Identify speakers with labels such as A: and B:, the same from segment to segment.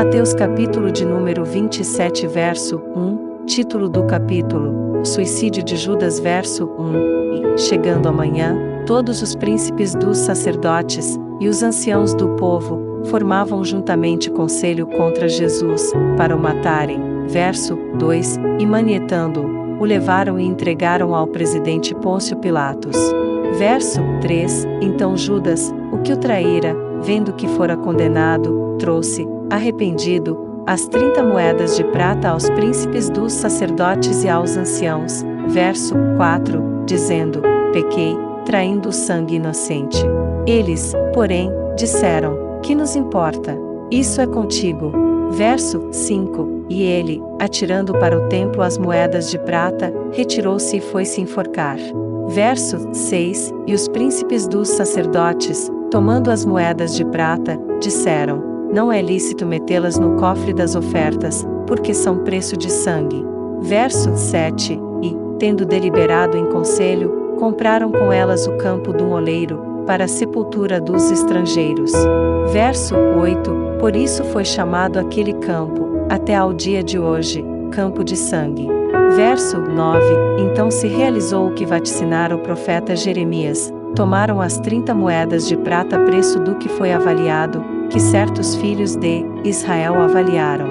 A: Mateus capítulo de número 27 verso 1, título do capítulo, o suicídio de Judas verso 1, e, chegando amanhã, todos os príncipes dos sacerdotes, e os anciãos do povo, formavam juntamente conselho contra Jesus, para o matarem, verso 2, e manietando-o, o levaram e entregaram ao presidente Pôncio Pilatos. Verso 3, então Judas, o que o traíra, vendo que fora condenado, trouxe, arrependido, as 30 moedas de prata aos príncipes dos sacerdotes e aos anciãos, verso 4, dizendo, pequei, traindo o sangue inocente. Eles, porém, disseram, que nos importa? Isso é contigo. Verso 5, e ele, atirando para o templo as moedas de prata, retirou-se e foi se enforcar. Verso 6, e os príncipes dos sacerdotes, tomando as moedas de prata, disseram, não é lícito metê-las no cofre das ofertas, porque são preço de sangue. Verso 7, e, tendo deliberado em conselho, compraram com elas o campo de um oleiro, para a sepultura dos estrangeiros. Verso 8, por isso foi chamado aquele campo, até ao dia de hoje, campo de sangue. Verso 9, então se realizou o que vaticinara o profeta Jeremias, tomaram as 30 moedas de prata preço do que foi avaliado, que certos filhos de Israel avaliaram.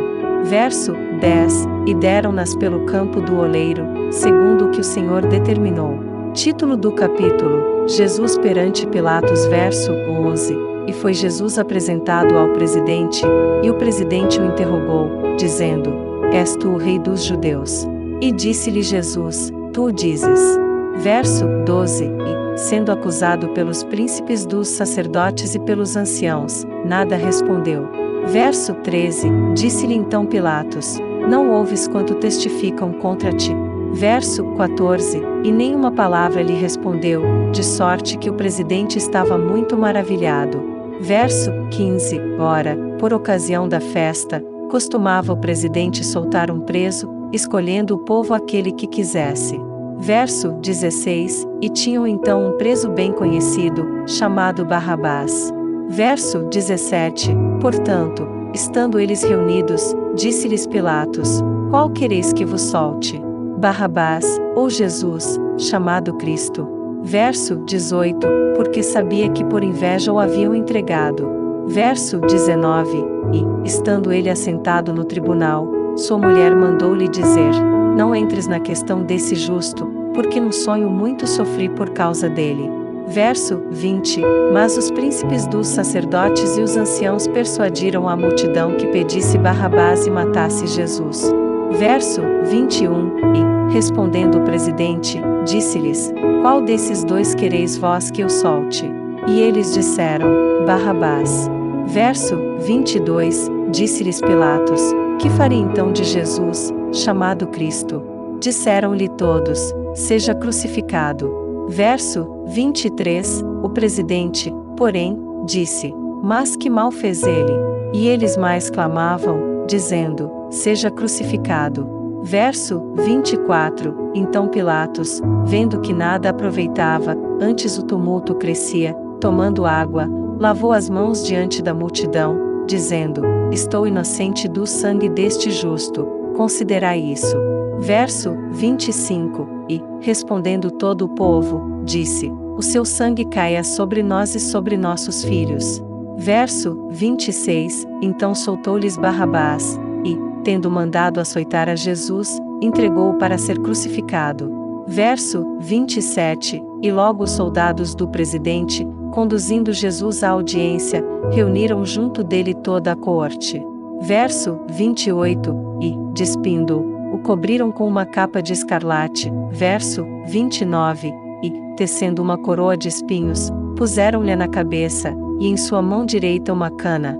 A: Verso 10, e deram-nas pelo campo do oleiro, segundo o que o Senhor determinou. Título do capítulo, Jesus perante Pilatos verso 11, e foi Jesus apresentado ao presidente, e o presidente o interrogou, dizendo, és tu o rei dos judeus? E disse-lhe Jesus, tu o dizes. Verso 12, e, sendo acusado pelos príncipes dos sacerdotes e pelos anciãos, nada respondeu. Verso 13, disse-lhe então Pilatos, não ouves quanto testificam contra ti? Verso 14, e nenhuma palavra lhe respondeu, de sorte que o presidente estava muito maravilhado. Verso 15, ora, por ocasião da festa, costumava o presidente soltar um preso, escolhendo o povo aquele que quisesse. Verso 16, e tinham então um preso bem conhecido, chamado Barrabás. Verso 17, portanto, estando eles reunidos, disse-lhes Pilatos, qual quereis que vos solte? Barrabás, ou Jesus, chamado Cristo? Verso 18, porque sabia que por inveja o haviam entregado. Verso 19, e, estando ele assentado no tribunal, sua mulher mandou-lhe dizer, não entres na questão desse justo, porque no sonho muito sofri por causa dele. Verso 20, mas os príncipes dos sacerdotes e os anciãos persuadiram a multidão que pedisse Barrabás e matasse Jesus. Verso 21, e, respondendo o presidente, disse-lhes, qual desses dois quereis vós que eu solte? E eles disseram, Barrabás. Verso 22, disse-lhes Pilatos, que farei então de Jesus, chamado Cristo? Disseram-lhe todos, seja crucificado. Verso 23, o presidente, porém, disse, mas que mal fez ele? E eles mais clamavam, dizendo, seja crucificado. Verso 24, então Pilatos, vendo que nada aproveitava, antes o tumulto crescia, tomando água, lavou as mãos diante da multidão, dizendo, estou inocente do sangue deste justo, considerai isso. Verso 25, e, respondendo todo o povo, disse, o seu sangue caia sobre nós e sobre nossos filhos. Verso 26, então soltou-lhes Barrabás, e, tendo mandado açoitar a Jesus, entregou-o para ser crucificado. Verso 27, e logo os soldados do presidente, conduzindo Jesus à audiência, reuniram junto dele toda a coorte. Verso 28, e, despindo-o, o cobriram com uma capa de escarlate. Verso 29, e, tecendo uma coroa de espinhos, puseram-lhe na cabeça, e em sua mão direita uma cana,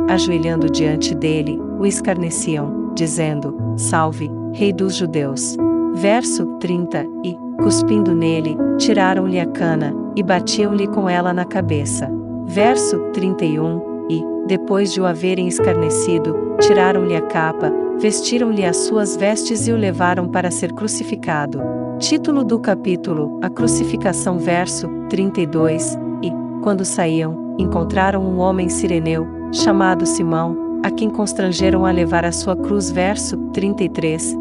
A: e, ajoelhando diante dele, o escarneciam, dizendo, salve, rei dos judeus. Verso 30, e, cuspindo nele, tiraram-lhe a cana, e batiam-lhe com ela na cabeça. Verso 31, e, depois de o haverem escarnecido, tiraram-lhe a capa, vestiram-lhe as suas vestes e o levaram para ser crucificado. Título do capítulo, a crucificação verso 32, e, quando saíam, encontraram um homem cireneu, chamado Simão, a quem constrangeram a levar a sua cruz. Verso 33.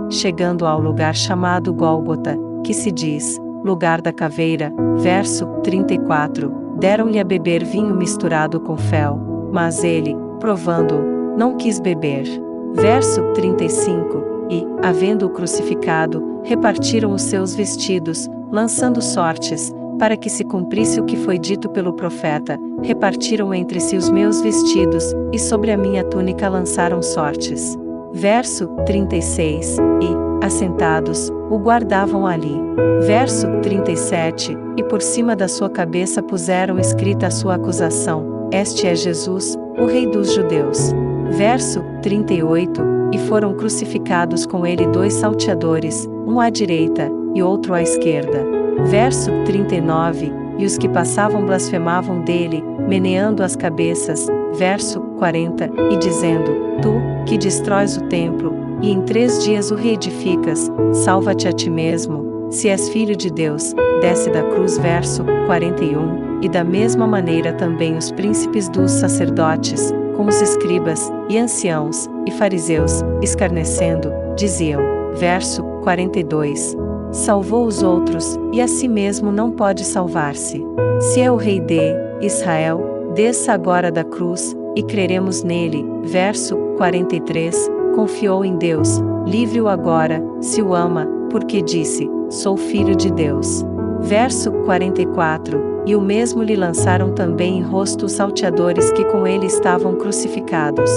A: Chegando ao lugar chamado Gólgota, que se diz, lugar da caveira. Verso 34. Deram-lhe a beber vinho misturado com fel, mas ele, provando-o, não quis beber. Verso 35. E, havendo-o crucificado, repartiram os seus vestidos, lançando sortes, para que se cumprisse o que foi dito pelo profeta: repartiram entre si os meus vestidos, e sobre a minha túnica lançaram sortes. Verso 36. E, assentados, o guardavam ali. Verso 37. E por cima da sua cabeça puseram escrita a sua acusação: Este é Jesus, o Rei dos Judeus. Verso 38. E foram crucificados com ele 2 salteadores, um à direita, e outro à esquerda. Verso 39. E os que passavam blasfemavam dele, meneando as cabeças. Verso 40. E dizendo: Tu, que destróis o templo, e em 3 dias o reedificas, salva-te a ti mesmo, se és filho de Deus, desce da cruz. Verso 41. E da mesma maneira também os príncipes dos sacerdotes, com os escribas, e anciãos, e fariseus, escarnecendo, diziam. Verso 42. Salvou os outros, e a si mesmo não pode salvar-se. Se é o Rei de Israel, desça agora da cruz, e creremos nele. Verso 43. Confiou em Deus, livre-o agora, se o ama, porque disse: Sou filho de Deus. Verso 44. E o mesmo lhe lançaram também em rosto os salteadores que com ele estavam crucificados.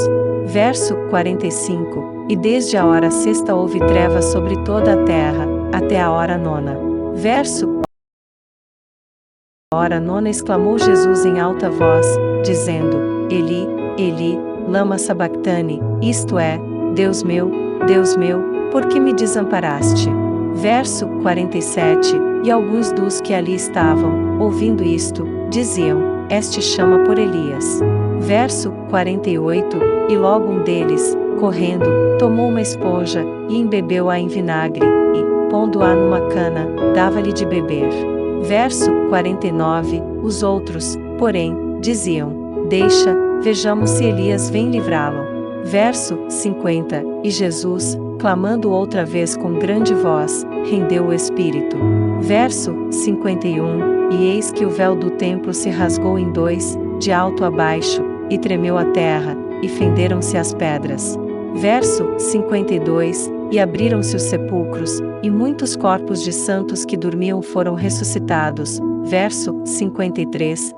A: Verso 45. E desde a hora 6ª houve trevas sobre toda a terra, até a hora 9ª. Verso hora 9ª exclamou Jesus em alta voz, dizendo: Eli, Eli, lama sabactani, isto é, Deus meu, por que me desamparaste? Verso 47. E alguns dos que ali estavam, ouvindo isto, diziam: Este chama por Elias. Verso 48. E logo um deles, correndo, tomou uma esponja, e embebeu-a em vinagre, e, pondo-a numa cana, dava-lhe de beber. Verso 49. Os outros, porém, diziam: Deixa, vejamos se Elias vem livrá-lo. Verso 50. E Jesus, clamando outra vez com grande voz, rendeu o espírito. Verso 51. E eis que o véu do templo se rasgou em 2, de alto a baixo, e tremeu a terra, e fenderam-se as pedras. Verso 52. E abriram-se os sepulcros, e muitos corpos de santos que dormiam foram ressuscitados. Verso 53.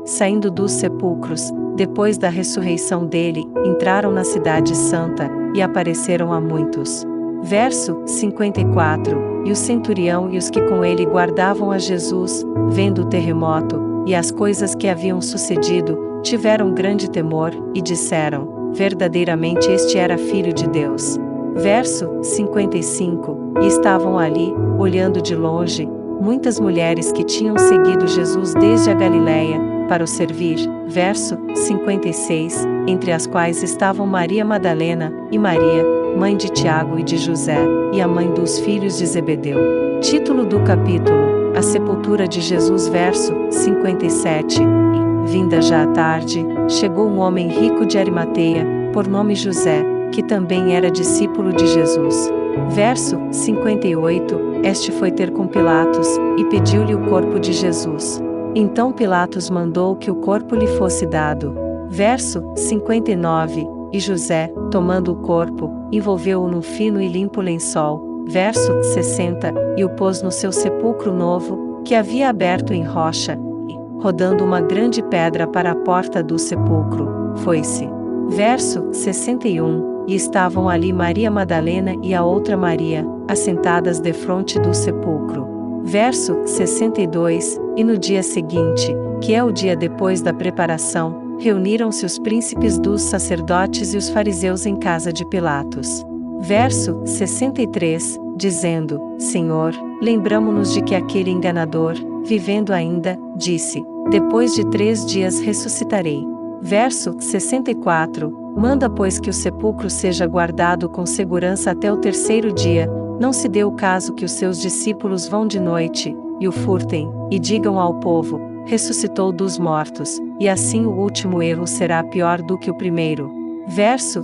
A: Saindo dos sepulcros, depois da ressurreição dele, entraram na cidade santa, e apareceram a muitos. Verso 54. E o centurião e os que com ele guardavam a Jesus, vendo o terremoto, e as coisas que haviam sucedido, tiveram grande temor, e disseram: Verdadeiramente este era filho de Deus. Verso 55. E estavam ali, olhando de longe, muitas mulheres que tinham seguido Jesus desde a Galiléia, para o servir. Verso 56. Entre as quais estavam Maria Madalena, e Maria, mãe de Tiago e de José, e a mãe dos filhos de Zebedeu. Título do capítulo: A sepultura de Jesus. Verso 57. E, vinda já a tarde, chegou um homem rico de Arimateia, por nome José, que também era discípulo de Jesus. Verso 58. Este foi ter com Pilatos, e pediu-lhe o corpo de Jesus. Então Pilatos mandou que o corpo lhe fosse dado. Verso 59. E José, tomando o corpo, envolveu-o num fino e limpo lençol. Verso 60. E o pôs no seu sepulcro novo, que havia aberto em rocha, e, rodando uma grande pedra para a porta do sepulcro, foi-se. Verso 61. E estavam ali Maria Madalena e a outra Maria, assentadas defronte do sepulcro. Verso 62. E no dia seguinte, que é o dia depois da preparação, reuniram-se os príncipes dos sacerdotes e os fariseus em casa de Pilatos. Verso 63, dizendo: Senhor, lembramo-nos de que aquele enganador, vivendo ainda, disse: Depois de 3 dias ressuscitarei. Verso 64, manda pois que o sepulcro seja guardado com segurança até o 3º dia, não se dê o caso que os seus discípulos vão de noite, e o furtem, e digam ao povo: ressuscitou dos mortos, e assim o último erro será pior do que o primeiro. Verso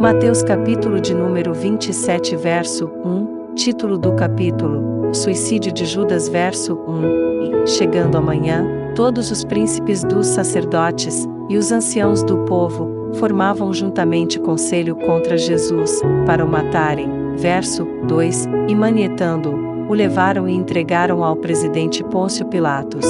A: Mateus capítulo de número 27 verso 1, título do capítulo, Suicídio de Judas verso 1, e, chegando amanhã, todos os príncipes dos sacerdotes, e os anciãos do povo, formavam juntamente conselho contra Jesus, para o matarem, verso 2, e manietando-o, o levaram e entregaram ao presidente Pôncio Pilatos.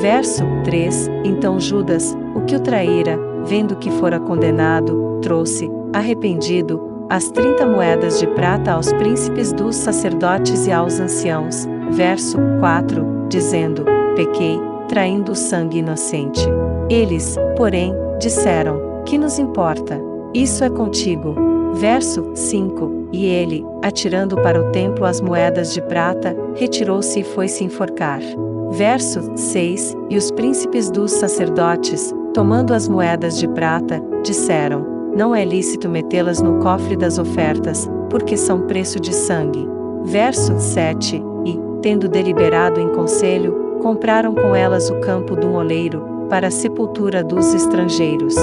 A: Verso 3, então Judas, o que o traíra, vendo que fora condenado, trouxe, arrependido, as 30 moedas de prata aos príncipes dos sacerdotes e aos anciãos, verso 4, dizendo, pequei, traindo o sangue inocente. Eles, porém, disseram, que nos importa? Isso é contigo. Verso 5, e ele, atirando para o templo as moedas de prata, retirou-se e foi se enforcar. Verso 6, e os príncipes dos sacerdotes, tomando as moedas de prata, disseram, não é lícito metê-las no cofre das ofertas, porque são preço de sangue. Verso 7, e, tendo deliberado em conselho, compraram com elas o campo de um oleiro, para a sepultura dos estrangeiros.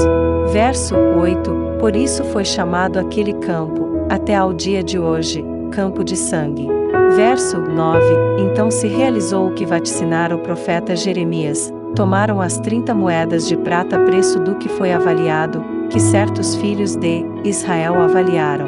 A: Verso 8, por isso foi chamado aquele campo, até ao dia de hoje, campo de sangue. Verso 9, então se realizou o que vaticinara o profeta Jeremias, tomaram as 30 moedas de prata preço do que foi avaliado, que certos filhos de Israel avaliaram.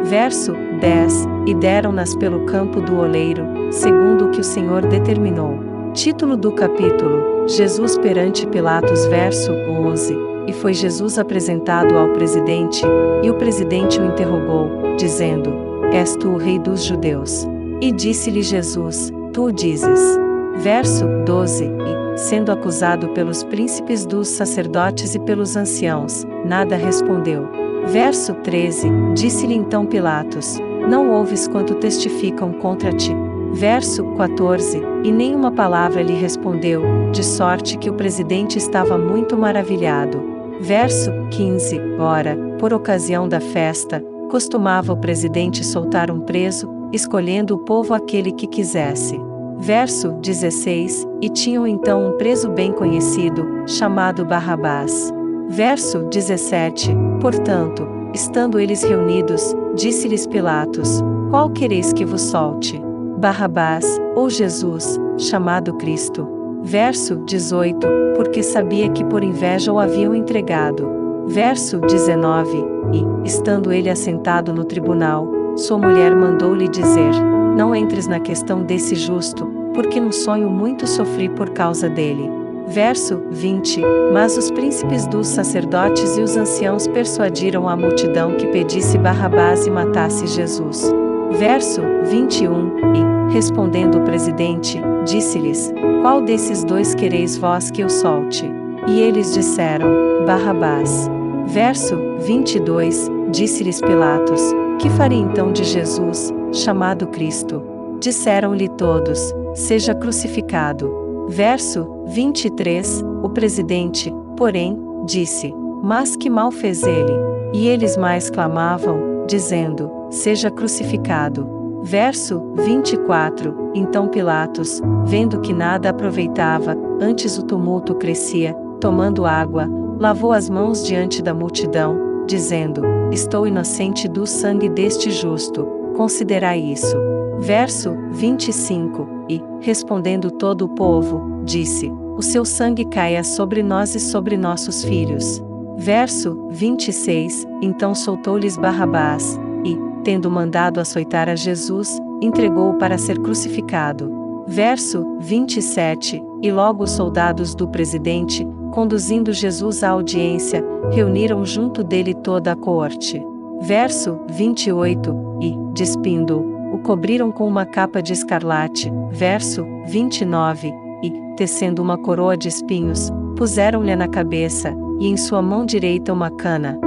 A: Verso 10, e deram-nas pelo campo do oleiro, segundo o que o Senhor determinou. Título do capítulo, Jesus perante Pilatos verso 11, e foi Jesus apresentado ao presidente, e o presidente o interrogou, dizendo, és tu o rei dos judeus? E disse-lhe Jesus, tu o dizes. Verso 12, e, sendo acusado pelos príncipes dos sacerdotes e pelos anciãos, nada respondeu. Verso 13, disse-lhe então Pilatos, não ouves quanto testificam contra ti? Verso 14, e nenhuma palavra lhe respondeu, de sorte que o presidente estava muito maravilhado. Verso 15, ora, por ocasião da festa, costumava o presidente soltar um preso, escolhendo o povo aquele que quisesse. Verso 16, e tinham então um preso bem conhecido, chamado Barrabás. Verso 17, portanto, estando eles reunidos, disse-lhes Pilatos, qual quereis que vos solte? Barrabás, ou Jesus, chamado Cristo? Verso 18, porque sabia que por inveja o haviam entregado. Verso 19, e, estando ele assentado no tribunal, sua mulher mandou-lhe dizer, não entres na questão desse justo, porque no sonho muito sofri por causa dele. Verso 20, mas os príncipes dos sacerdotes e os anciãos persuadiram a multidão que pedisse Barrabás e matasse Jesus. Verso 21, e, respondendo o presidente, disse-lhes, qual desses dois quereis vós que eu solte? E eles disseram, Barrabás. Verso 22, disse-lhes Pilatos, que farei então de Jesus, chamado Cristo? Disseram-lhe todos, seja crucificado. Verso 23, o presidente, porém, disse, mas que mal fez ele? E eles mais clamavam, dizendo, seja crucificado. Verso 24, então Pilatos, vendo que nada aproveitava, antes o tumulto crescia, tomando água, lavou as mãos diante da multidão, dizendo, estou inocente do sangue deste justo, considerai isso. Verso 25, e, respondendo todo o povo, disse, o seu sangue caia sobre nós e sobre nossos filhos. Verso 26, então soltou-lhes Barrabás, e, tendo mandado açoitar a Jesus, entregou-o para ser crucificado. Verso 27, e logo os soldados do presidente, conduzindo Jesus à audiência, reuniram junto dele toda a coorte. Verso 28, e, despindo-o, o cobriram com uma capa de escarlate. Verso 29, e, tecendo uma coroa de espinhos, puseram-lhe na cabeça, e em sua mão direita uma cana,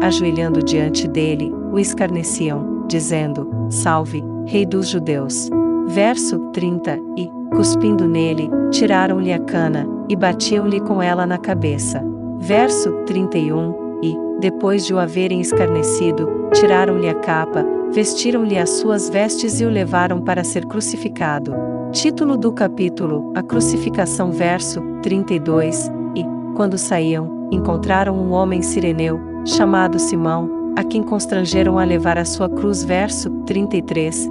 A: e, ajoelhando diante dele, o escarneciam, dizendo, salve, rei dos judeus. Verso 30, e, cuspindo nele, tiraram-lhe a cana, e batiam-lhe com ela na cabeça. Verso 31. E, depois de o haverem escarnecido, tiraram-lhe a capa, vestiram-lhe as suas vestes e o levaram para ser crucificado. Título do capítulo: A Crucificação. Verso 32. E, quando saíam, encontraram um homem cireneu, chamado Simão, a quem constrangeram a levar a sua cruz. Verso 33.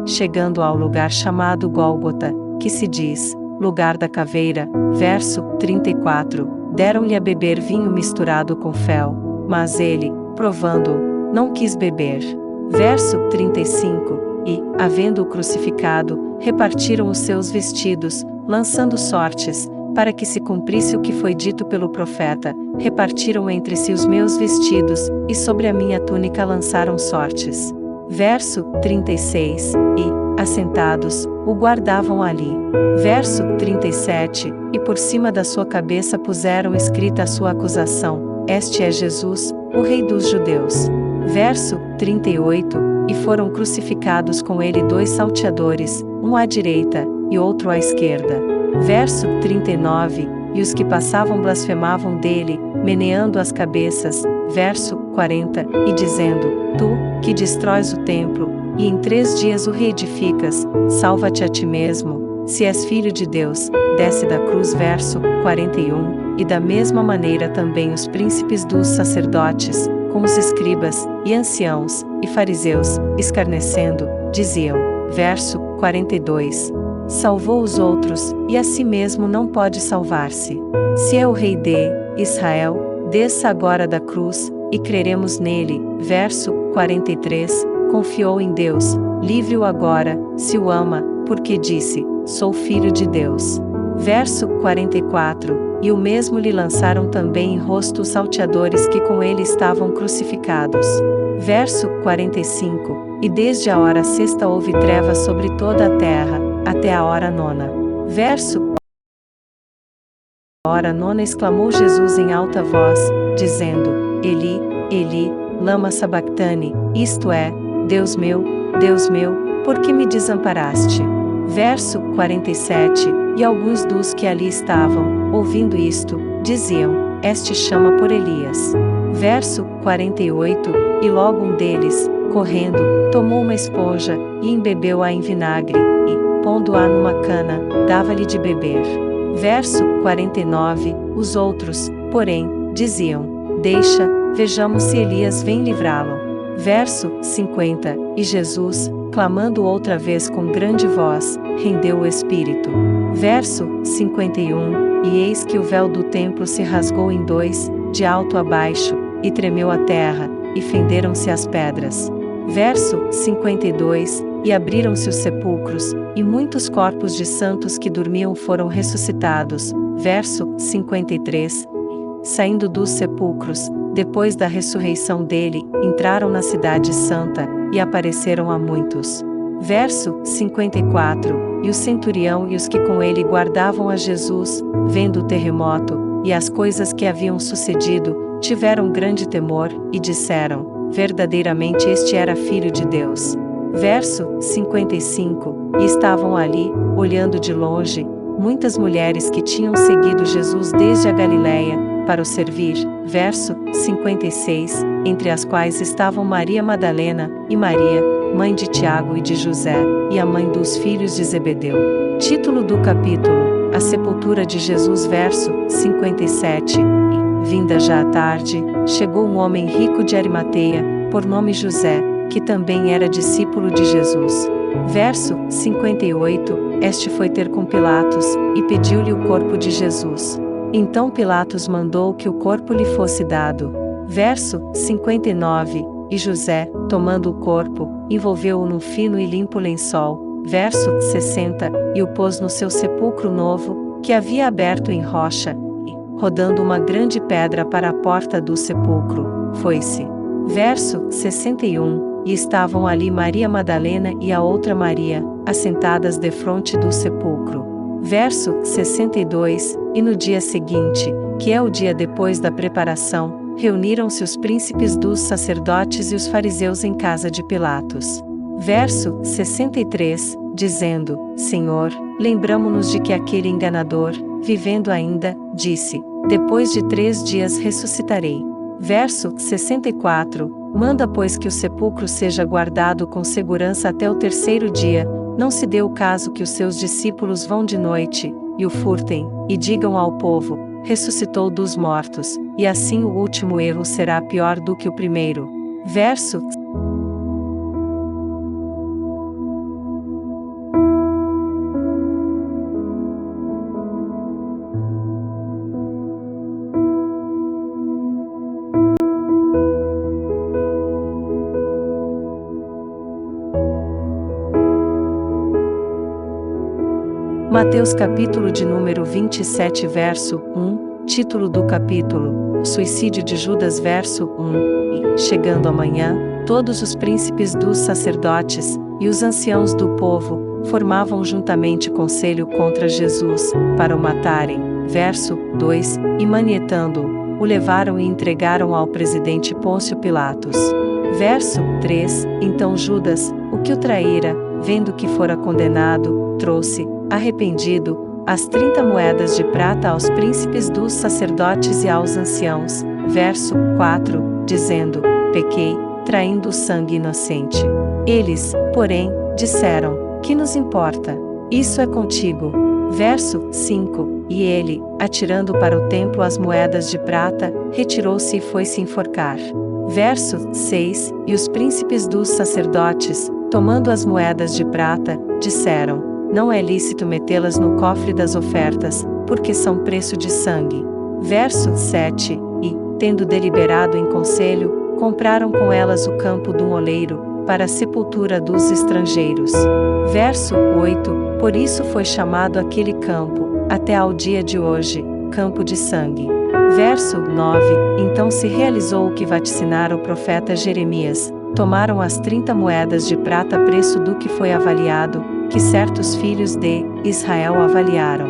A: E, chegando ao lugar chamado Gólgota, que se diz lugar da caveira. Verso 34. Deram-lhe a beber vinho misturado com fel, mas ele, provando-o, não quis beber. Verso 35. E, havendo-o crucificado, repartiram os seus vestidos, lançando sortes, para que se cumprisse o que foi dito pelo profeta: repartiram entre si os meus vestidos, e sobre a minha túnica lançaram sortes. Verso 36. E, assentados, o guardavam ali. Verso 37. E por cima da sua cabeça puseram escrita a sua acusação: Este é Jesus, o Rei dos Judeus. Verso 38. E foram crucificados com ele 2 salteadores, um à direita, e outro à esquerda. Verso 39. E os que passavam blasfemavam dele, meneando as cabeças. Verso 40. E dizendo: Tu, que destróis o templo, e em 3 dias o reedificas, salva-te a ti mesmo, se és filho de Deus, desce da cruz. Verso 41. E da mesma maneira também os príncipes dos sacerdotes, com os escribas, e anciãos, e fariseus, escarnecendo, diziam. Verso 42. Salvou os outros, e a si mesmo não pode salvar-se. Se é o Rei de Israel, desça agora da cruz, e creremos nele. Verso 43. Confiou em Deus, livre-o agora, se o ama, porque disse: Sou filho de Deus. Verso 44. E o mesmo lhe lançaram também em rosto os salteadores que com ele estavam crucificados. Verso 45. E desde a hora 6ª houve trevas sobre toda a terra, até a hora 9ª. Verso hora 9ª exclamou Jesus em alta voz, dizendo: Eli, Eli, lama sabactani, isto é, Deus meu, por que me desamparaste? Verso 47. E alguns dos que ali estavam, ouvindo isto, diziam: Este chama por Elias. Verso 48. E logo um deles, correndo, tomou uma esponja, e embebeu-a em vinagre, e, pondo-a numa cana, dava-lhe de beber. Verso 49. Os outros, porém, diziam: Deixa, vejamos se Elias vem livrá-lo. Verso 50. E Jesus, clamando outra vez com grande voz, rendeu o espírito. Verso 51. E eis que o véu do templo se rasgou em 2, de alto a baixo, e tremeu a terra, e fenderam-se as pedras. Verso 52. E abriram-se os sepulcros, e muitos corpos de santos que dormiam foram ressuscitados. Verso 53. Saindo dos sepulcros, depois da ressurreição dele, entraram na cidade santa, e apareceram a muitos. Verso 54. E o centurião e os que com ele guardavam a Jesus, vendo o terremoto, e as coisas que haviam sucedido, tiveram grande temor, e disseram: Verdadeiramente este era filho de Deus. Verso 55. E estavam ali, olhando de longe, muitas mulheres que tinham seguido Jesus desde a Galiléia, para o servir. Verso 56. Entre as quais estavam Maria Madalena, e Maria, mãe de Tiago e de José, e a mãe dos filhos de Zebedeu. Título do capítulo: A sepultura de Jesus. Verso 57. E, vinda já a tarde, chegou um homem rico de Arimateia, por nome José, que também era discípulo de Jesus. Verso 58. Este foi ter com Pilatos, e pediu-lhe o corpo de Jesus. Então Pilatos mandou que o corpo lhe fosse dado. Verso 59. E José, tomando o corpo, envolveu-o num fino e limpo lençol. Verso 60. E o pôs no seu sepulcro novo, que havia aberto em rocha, e, rodando uma grande pedra para a porta do sepulcro, foi-se. Verso 61. E estavam ali Maria Madalena e a outra Maria, assentadas defronte do sepulcro. Verso 62. E no dia seguinte, que é o dia depois da preparação, reuniram-se os príncipes dos sacerdotes e os fariseus em casa de Pilatos. Verso 63, dizendo: Senhor, lembramo-nos de que aquele enganador, vivendo ainda, disse: depois de 3 dias ressuscitarei. Verso 64. Manda, pois, que o sepulcro seja guardado com segurança até o 3º dia, não se dê o caso que os seus discípulos vão de noite, e o furtem, e digam ao povo: ressuscitou dos mortos, e assim o último erro será pior do que o primeiro. Verso Mateus capítulo de número 27 verso 1, título do capítulo, Suicídio de Judas verso 1, e, chegando amanhã, todos os príncipes dos sacerdotes, e os anciãos do povo, formavam juntamente conselho contra Jesus, para o matarem, verso 2, e manietando-o, o levaram e entregaram ao presidente Pôncio Pilatos. Verso 3, então Judas, o que o traíra, vendo que fora condenado, trouxe, arrependido, as 30 moedas de prata aos príncipes dos sacerdotes e aos anciãos, verso 4, dizendo: pequei, traindo o sangue inocente. Eles, porém, disseram: que nos importa? Isso é contigo. Verso 5, e ele, atirando para o templo as moedas de prata, retirou-se e foi se enforcar. Verso 6, e os príncipes dos sacerdotes, tomando as moedas de prata, disseram: não é lícito metê-las no cofre das ofertas, porque são preço de sangue. Verso 7, e, tendo deliberado em conselho, compraram com elas o campo de um oleiro, para a sepultura dos estrangeiros. Verso 8, por isso foi chamado aquele campo, até ao dia de hoje, campo de sangue. Verso 9, então se realizou o que vaticinara o profeta Jeremias, tomaram as 30 moedas de prata preço do que foi avaliado, que certos filhos de Israel avaliaram.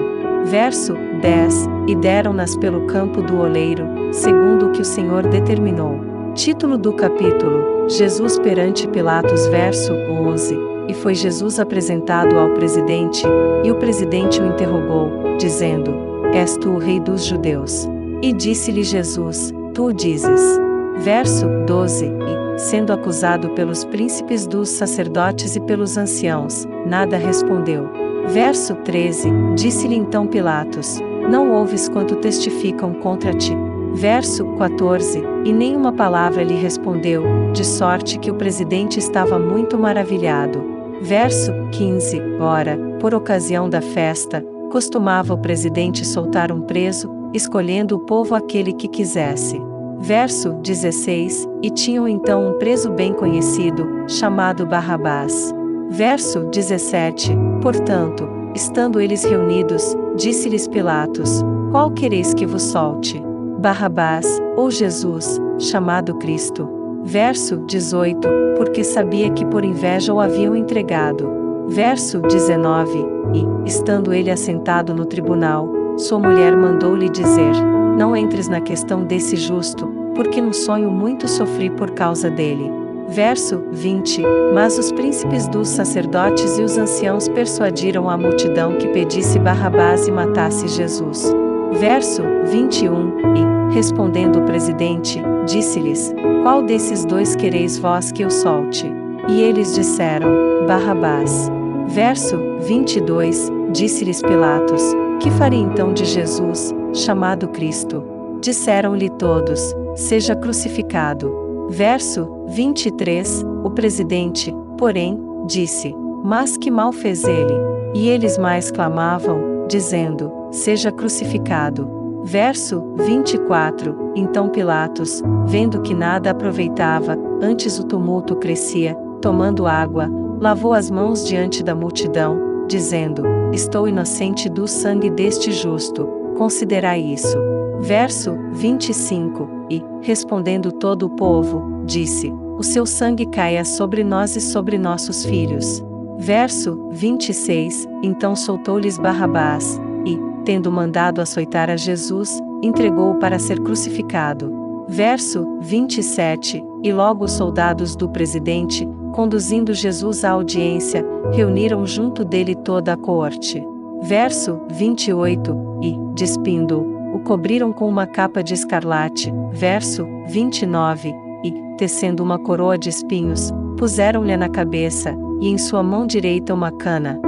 A: Verso 10, e deram-nas pelo campo do oleiro, segundo o que o Senhor determinou. Título do capítulo, Jesus perante Pilatos verso 11, e foi Jesus apresentado ao presidente, e o presidente o interrogou, dizendo: és tu o rei dos judeus? E disse-lhe Jesus: tu o dizes. Verso 12, e, sendo acusado pelos príncipes dos sacerdotes e pelos anciãos, nada respondeu. Verso 13, disse-lhe então Pilatos: não ouves quanto testificam contra ti? Verso 14, e nenhuma palavra lhe respondeu, de sorte que o presidente estava muito maravilhado. Verso 15, ora, por ocasião da festa, costumava o presidente soltar um preso, escolhendo o povo aquele que quisesse. Verso 16, e tinham então um preso bem conhecido, chamado Barrabás. Verso 17, portanto, estando eles reunidos, disse-lhes Pilatos: qual quereis que vos solte? Barrabás, ou Jesus, chamado Cristo? Verso 18, porque sabia que por inveja o haviam entregado. Verso 19, e, estando ele assentado no tribunal, sua mulher mandou-lhe dizer: não entres na questão desse justo, porque no sonho muito sofri por causa dele. Verso 20, mas os príncipes dos sacerdotes e os anciãos persuadiram a multidão que pedisse Barrabás e matasse Jesus. Verso 21, e, respondendo o presidente, disse-lhes: qual desses dois quereis vós que eu solte? E eles disseram: Barrabás. Verso 22, disse-lhes Pilatos: que farei então de Jesus, chamado Cristo? Disseram-lhe todos: seja crucificado. Verso 23, o presidente, porém, disse: mas que mal fez ele? E eles mais clamavam, dizendo: seja crucificado. Verso 24, então Pilatos, vendo que nada aproveitava, antes o tumulto crescia, tomando água, lavou as mãos diante da multidão, dizendo: estou inocente do sangue deste justo, considerai isso. Verso 25, e, respondendo todo o povo, disse: o seu sangue caia sobre nós e sobre nossos filhos. Verso 26, então soltou-lhes Barrabás, e, tendo mandado açoitar a Jesus, entregou-o para ser crucificado. Verso 27, e logo os soldados do presidente, conduzindo Jesus à audiência, reuniram junto dele toda a corte. Verso 28, e, despindo-o, o cobriram com uma capa de escarlate. Verso 29, e, tecendo uma coroa de espinhos, puseram-lhe na cabeça, e em sua mão direita uma cana,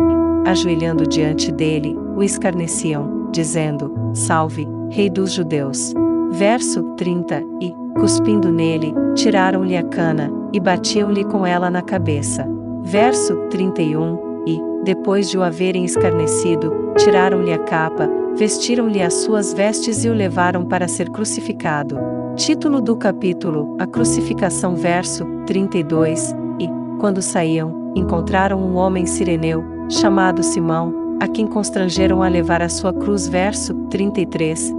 A: e, ajoelhando diante dele, o escarneciam, dizendo: Salve, Rei dos Judeus. Verso 30, e, cuspindo nele, tiraram-lhe a cana, e batiam-lhe com ela na cabeça. Verso 31, e, depois de o haverem escarnecido, tiraram-lhe a capa, vestiram-lhe as suas vestes e o levaram para ser crucificado. Título do capítulo: A Crucificação. Verso 32, e, quando saíam, encontraram um homem cireneu, chamado Simão, a quem constrangeram a levar a sua cruz. Verso 33,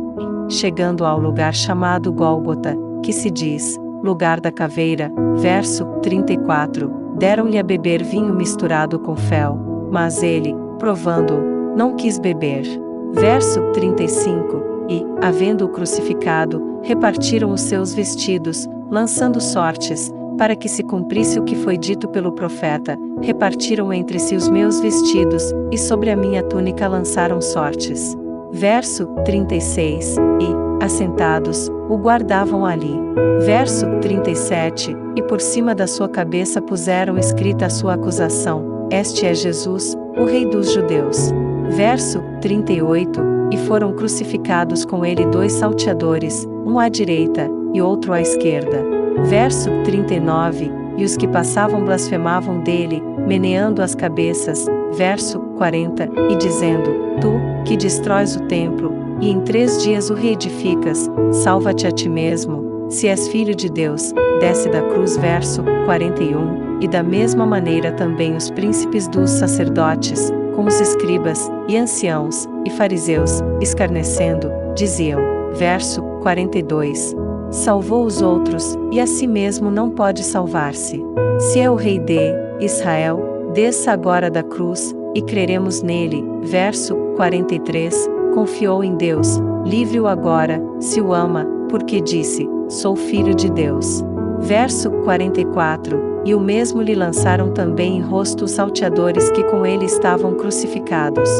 A: e, chegando ao lugar chamado Gólgota, que se diz, lugar da caveira. Verso 34, deram-lhe a beber vinho misturado com fel, mas ele, provando-o, não quis beber. Verso 35, e, havendo-o crucificado, repartiram os seus vestidos, lançando sortes, para que se cumprisse o que foi dito pelo profeta: repartiram entre si os meus vestidos, e sobre a minha túnica lançaram sortes. Verso 36, e, assentados, o guardavam ali. Verso 37, e por cima da sua cabeça puseram escrita a sua acusação: Este é Jesus, o Rei dos Judeus. Verso 38, e foram crucificados com ele 2 salteadores, um à direita, e outro à esquerda. Verso 39, e os que passavam blasfemavam dele, meneando as cabeças. Verso 40, e dizendo: Tu, que destróis o templo, e em 3 dias o reedificas, salva-te a ti mesmo, se és filho de Deus, desce da cruz. Verso 41, e da mesma maneira também os príncipes dos sacerdotes, com os escribas, e anciãos, e fariseus, escarnecendo, diziam. Verso 42, salvou os outros, e a si mesmo não pode salvar-se. Se é o Rei de Israel, desça agora da cruz, e creremos nele. Verso 43, confiou em Deus, livre-o agora, se o ama, porque disse: Sou filho de Deus. Verso 44, e o mesmo lhe lançaram também em rosto os salteadores que com ele estavam crucificados.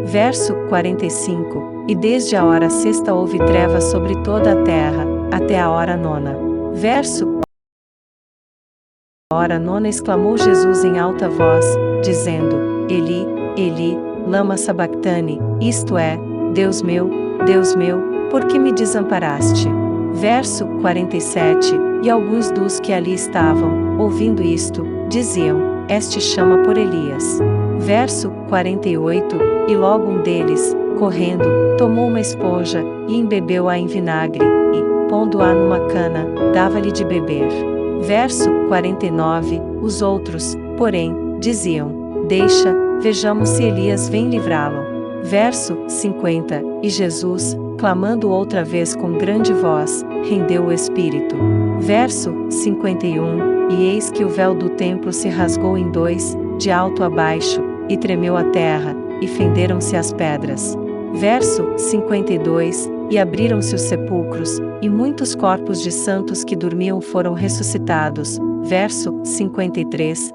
A: Verso 45, e desde a hora 6ª houve trevas sobre toda a terra, até a hora 9ª. Verso hora 9ª exclamou Jesus em alta voz, dizendo: Eli, Eli, lama sabactani, isto é, Deus meu, por que me desamparaste? Verso 47, e alguns dos que ali estavam, ouvindo isto, diziam: Este chama por Elias. Verso 48, e logo um deles, correndo, tomou uma esponja, e embebeu-a em vinagre, e, pondo-a numa cana, dava-lhe de beber. Verso 49, os outros, porém, diziam: Deixa, vejamos se Elias vem livrá-lo. Verso 50, e Jesus, clamando outra vez com grande voz, rendeu o espírito. Verso 51, e eis que o véu do templo se rasgou em 2, de alto a baixo, e tremeu a terra, e fenderam-se as pedras. Verso 52, e abriram-se os sepulcros, e muitos corpos de santos que dormiam foram ressuscitados. Verso 53,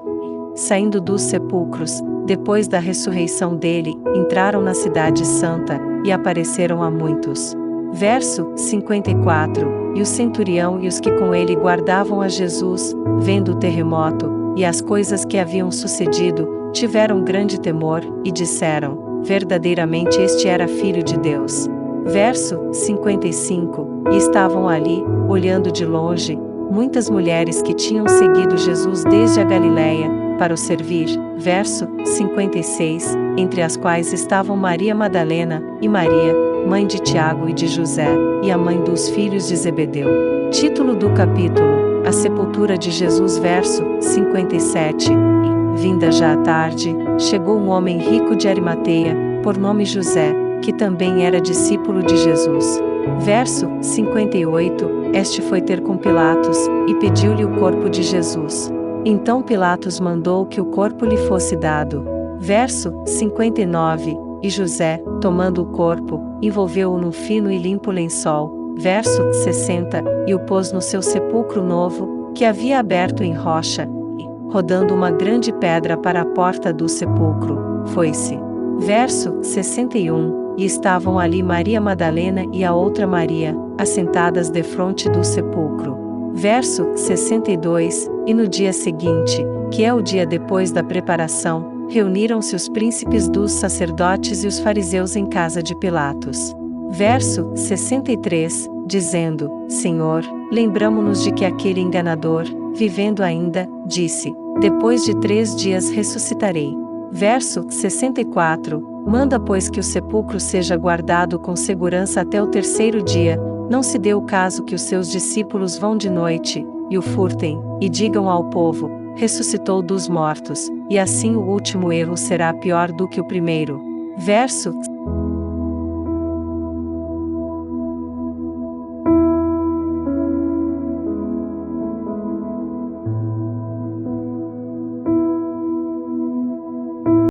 A: saindo dos sepulcros, depois da ressurreição dele, entraram na cidade santa, e apareceram a muitos. Verso 54, e o centurião e os que com ele guardavam a Jesus, vendo o terremoto, e as coisas que haviam sucedido, tiveram grande temor, e disseram: Verdadeiramente este era filho de Deus. Verso 55, e estavam ali, olhando de longe, muitas mulheres que tinham seguido Jesus desde a Galiléia, para o servir. Verso 56, entre as quais estavam Maria Madalena, e Maria, mãe de Tiago e de José, e a mãe dos filhos de Zebedeu. Título do capítulo: A sepultura de Jesus. Verso 57, e, vinda já a tarde, chegou um homem rico de Arimateia, por nome José, que também era discípulo de Jesus. Verso 58, este foi ter com Pilatos, e pediu-lhe o corpo de Jesus. Então Pilatos mandou que o corpo lhe fosse dado. Verso 59, e José, tomando o corpo, envolveu-o num fino e limpo lençol. Verso 60, e o pôs no seu sepulcro novo, que havia aberto em rocha, e, rodando uma grande pedra para a porta do sepulcro, foi-se. Verso 61. E estavam ali Maria Madalena e a outra Maria, assentadas defronte do sepulcro. Verso 62. E no dia seguinte, que é o dia depois da preparação, reuniram-se os príncipes dos sacerdotes e os fariseus em casa de Pilatos. Verso 63, dizendo: Senhor, lembramo-nos de que aquele enganador, vivendo ainda, disse: depois de 3 dias ressuscitarei. Verso 64, manda pois que o sepulcro seja guardado com segurança até o 3º dia, não se dê o caso que os seus discípulos vão de noite, e o furtem, e digam ao povo: ressuscitou dos mortos, e assim o último erro será pior do que o primeiro. Verso